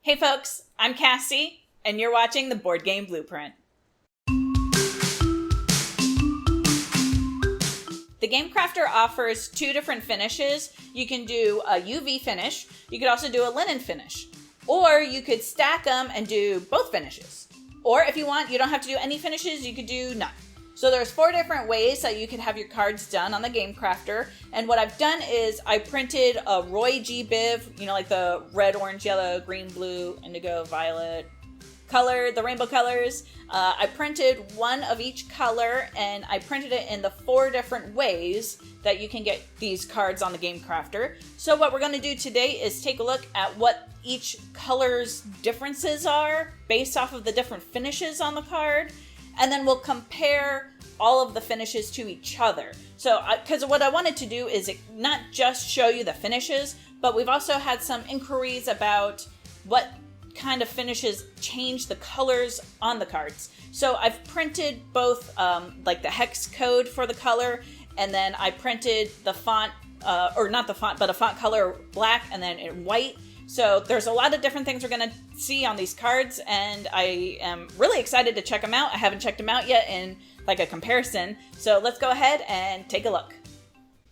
Hey folks, I'm Cassie, and you're watching the Board Game Blueprint. The Game Crafter offers two different finishes. You can do a UV finish, you could also do a linen finish, or you could stack them and do both finishes. Or if you want, you don't have to do any finishes, you could do none. So there's 4 different ways that you can have your cards done on the Game Crafter. And what I've done is I printed a Roy G. Biv, like the red, orange, yellow, green, blue, indigo, violet color, the rainbow colors. I printed one of each color and I printed it in the 4 different ways that you can get these cards on the Game Crafter. So what we're going to do today is take a look at what each color's differences are based off of the different finishes on the card. And then we'll compare all of the finishes to each other. So, because what I wanted to do is not just show you the finishes, but we've also had some inquiries about what kind of finishes change the colors on the cards. So I've printed both like the hex code for the color, and then I printed the font, or not the font, but a font color black and then in white. So there's a lot of different things we're going to see on these cards, and I am really excited to check them out. I haven't checked them out yet in like a comparison. So let's go ahead and take a look.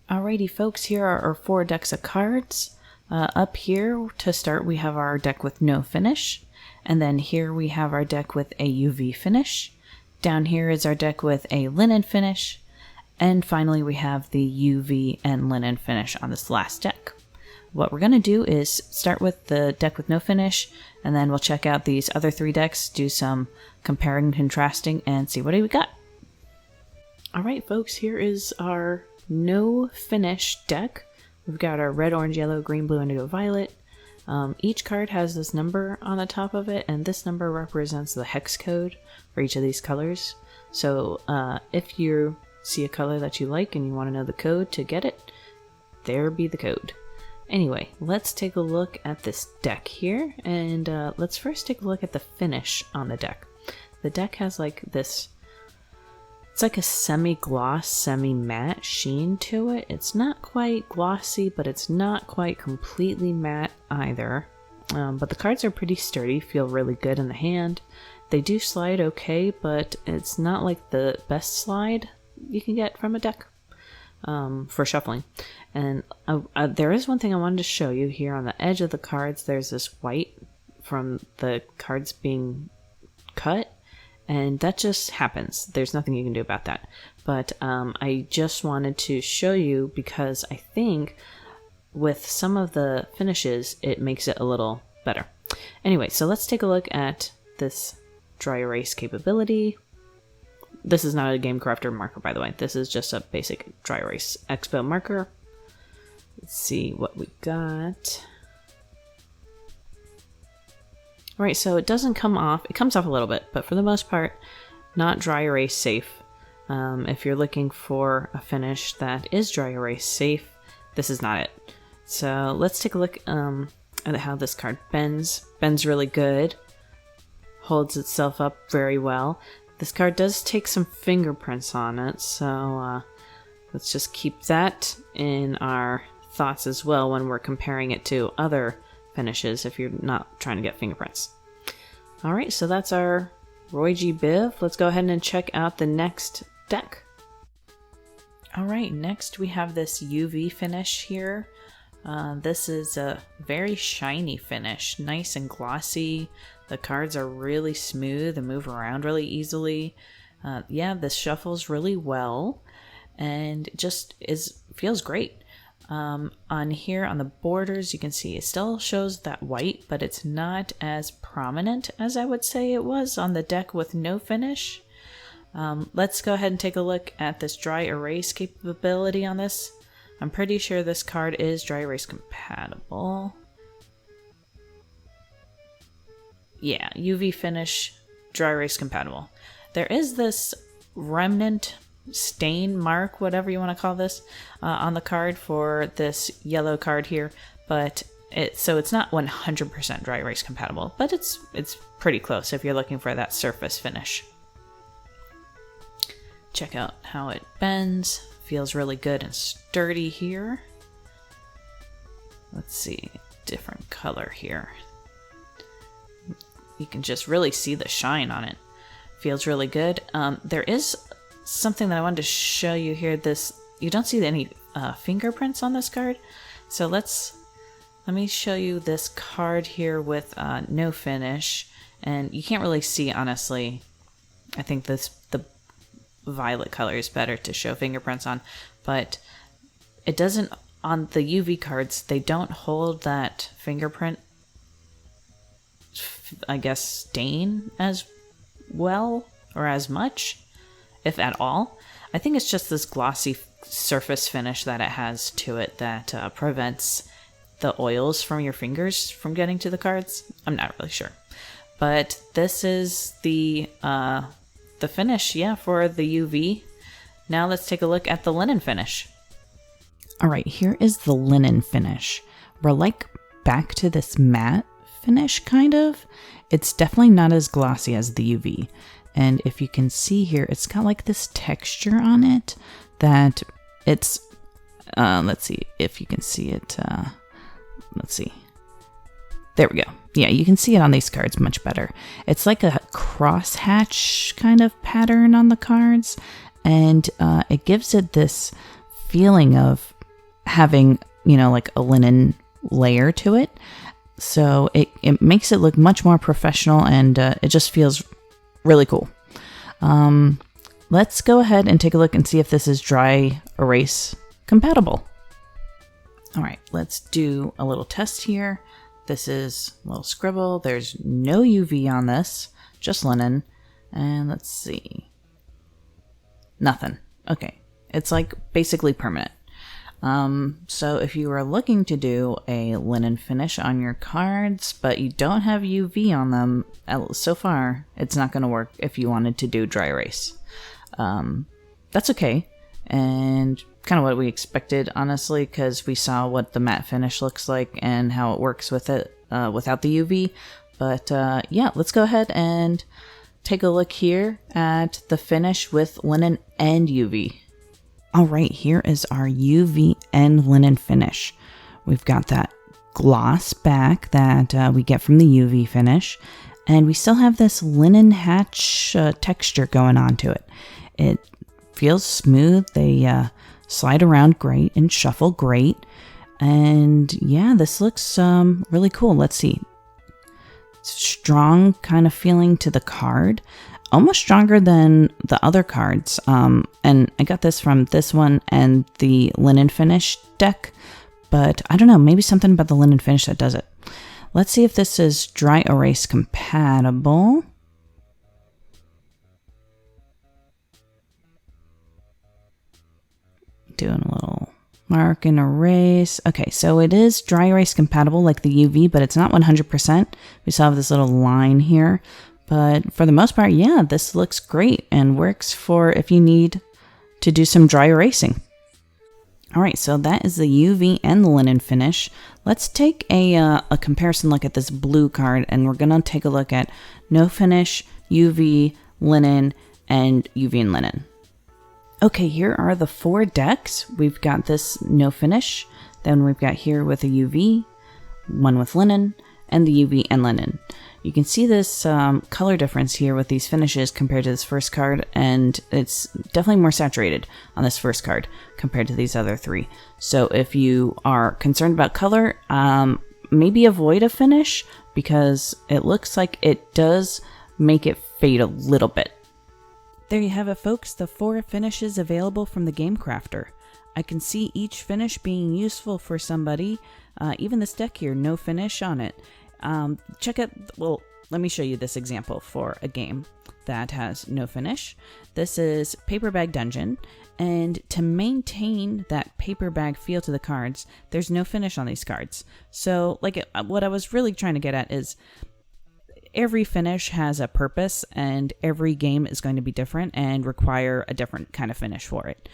Alrighty folks, here are our 4 decks of cards. Up here to start we have our deck with no finish, and then here we have our deck with a UV finish. Down here is our deck with a linen finish, and finally we have the UV and linen finish on this last deck. What we're going to do is start with the deck with no finish, and then we'll check out these other 3 decks, do some comparing and contrasting, and see what we got. Alright folks, here is our no finish deck. We've got our red, orange, yellow, green, blue, indigo, violet. Each card has this number on the top of it, and this number represents the hex code for each of these colors. So if you see a color that you like and you want to know the code to get it, there be the code. Anyway, let's take a look at this deck here, and let's first take a look at the finish on the deck. The deck has like this, it's like a semi-gloss, semi-matte sheen to it. It's not quite glossy, but it's not quite completely matte either. But the cards are pretty sturdy, feel really good in the hand. They do slide okay, but it's not like the best slide you can get from a deck for shuffling. And there is one thing I wanted to show you here on the edge of the cards. There's this white from the cards being cut, and that just happens. There's nothing you can do about that. But I just wanted to show you because I think with some of the finishes, it makes it a little better. Anyway, so let's take a look at this dry erase capability. This is not a Game Crafter marker, by the way. This is just a basic dry erase expo marker. Let's see what we got. Alright, so it doesn't come off. It comes off a little bit, but for the most part, not dry erase safe. If you're looking for a finish that is dry erase safe, this is not it. So let's take a look at how this card bends. Bends really good. Holds itself up very well. This card does take some fingerprints on it, so let's just keep that in our thoughts as well when we're comparing it to other finishes if you're not trying to get fingerprints. Alright, so that's our Roy G. Biv. Let's go ahead and check out the next deck. Alright, next we have this UV finish here. This is a very shiny finish, nice and glossy. The cards are really smooth and move around really easily. Yeah, this shuffles really well and just feels great. On here on the borders, you can see it still shows that white, but it's not as prominent as I would say it was on the deck with no finish. Let's go ahead and take a look at this dry erase capability on this. I'm pretty sure this card is dry erase compatible. Yeah, UV finish, dry erase compatible. There is this remnant stain mark, whatever you want to call this, on the card for this yellow card here, but it's not 100% dry erase compatible, but it's pretty close if you're looking for that surface finish. Check out how it bends. Feels really good and sturdy here. Let's see, different color here. you can just really see the shine on it. Feels really good. There is something that I wanted to show you here. You don't see any fingerprints on this card. So let me show you this card here with no finish. And you can't really see, honestly. I think the violet color is better to show fingerprints on. But it doesn't, on the UV cards, they don't hold that fingerprint, I guess, stain as well or as much, if at all. I think it's just this glossy surface finish that it has to it that prevents the oils from your fingers from getting to the cards. I'm not really sure, but this is the finish, yeah, for the UV. Now let's take a look at the linen finish. All right, here is the linen finish. We're like back to this matte finish, kind of. It's definitely not as glossy as the UV. And if you can see here, it's got like this texture on it that it's, let's see if you can see it. Let's see. There we go. Yeah, you can see it on these cards much better. It's like a crosshatch kind of pattern on the cards. And it gives it this feeling of having, like a linen layer to it. So it makes it look much more professional, and it just feels really cool. Let's go ahead and take a look and see if this is dry erase compatible. All right, let's do a little test here. This is a little scribble. There's no UV on this, just linen. And let's see. Nothing. Okay, it's like basically permanent. So if you are looking to do a linen finish on your cards, but you don't have UV on them, so far, it's not going to work if you wanted to do dry erase. That's okay. And kind of what we expected, honestly, because we saw what the matte finish looks like and how it works with it, without the UV. But, yeah, let's go ahead and take a look here at the finish with linen and UV. All right, here is our UV and linen finish. We've got that gloss back that we get from the UV finish, and we still have this linen hatch texture going on to it. It feels smooth. They slide around great and shuffle great. And yeah, this looks really cool. Let's see. Strong kind of feeling to the card. Almost stronger than the other cards. And I got this from this one and the linen finish deck. But I don't know, maybe something about the linen finish that does it. Let's see if this is dry erase compatible. Doing a little mark and erase. Okay, so it is dry erase compatible like the UV, but it's not 100%. We still have this little line here. But for the most part, yeah, this looks great and works for if you need to do some dry erasing. All right, so that is the UV and the linen finish. Let's take a comparison look at this blue card, and we're going to take a look at no finish, UV, linen, and UV and linen. Okay, here are the 4 decks. We've got this no finish, then we've got here with a UV, one with linen, and the UV and linen. You can see this color difference here with these finishes compared to this first card, and it's definitely more saturated on this first card compared to these other 3. So if you are concerned about color, maybe avoid a finish because it looks like it does make it fade a little bit. There you have it, folks, the 4 finishes available from the Game Crafter. I can see each finish being useful for somebody, even this deck here, no finish on it. Check out, well, let me show you this example for a game that has no finish. This is Paper Bag Dungeon, and to maintain that paper bag feel to the cards, there's no finish on these cards. So, like, what I was really trying to get at is every finish has a purpose, and every game is going to be different and require a different kind of finish for it.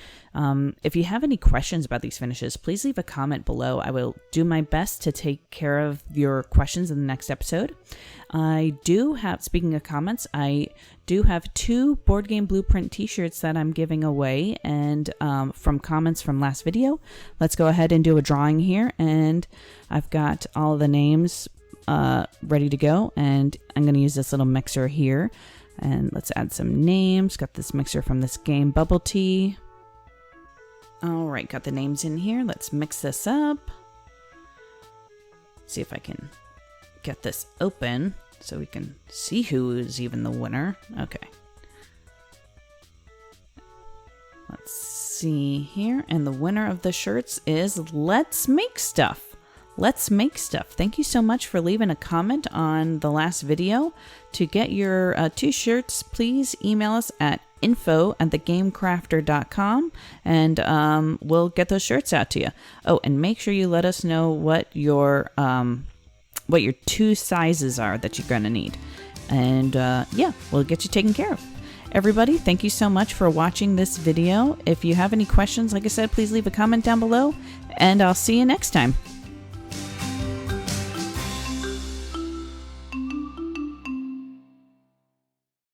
If you have any questions about these finishes, please leave a comment below. I will do my best to take care of your questions in the next episode. I do have, speaking of comments, I do have 2 Board Game Blueprint t-shirts that I'm giving away, and from comments from last video. Let's go ahead and do a drawing here, and I've got all the names ready to go. And I'm going to use this little mixer here. And let's add some names. Got this mixer from this game, Bubble Tea. All right, got the names in here. Let's mix this up. See if I can get this open so we can see who is even the winner. Okay. Let's see here. And the winner of the shirts is Let's Make Stuff. Let's Make Stuff. Thank you so much for leaving a comment on the last video. To get your 2 shirts, please email us at info@thegamecrafter.com and we'll get those shirts out to you. Oh, and make sure you let us know what your 2 sizes are that you're going to need. And yeah, we'll get you taken care of. Everybody, thank you so much for watching this video. If you have any questions, like I said, please leave a comment down below, and I'll see you next time.